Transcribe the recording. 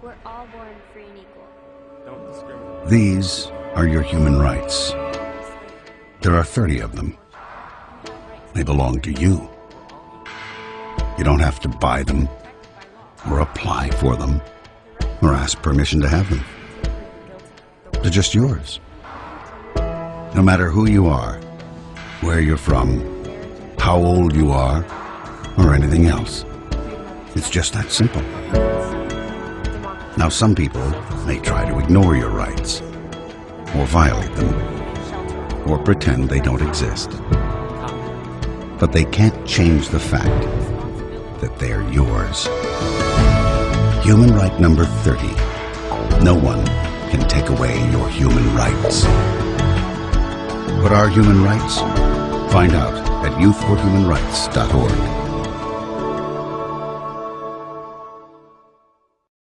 We're all born free and equal. Don't discriminate. These are your human rights. There are 30 of them. They belong to you. You don't have to buy them, or apply for them, or ask permission to have them. They're just yours. No matter who you are, where you're from, how old you are, or anything else. It's just that simple. Now, some people may try to ignore your rights, or violate them, or pretend they don't exist. But they can't change the fact that they're yours. Human right number 30. No one can take away your human rights. What are human rights? Find out at youthforhumanrights.org.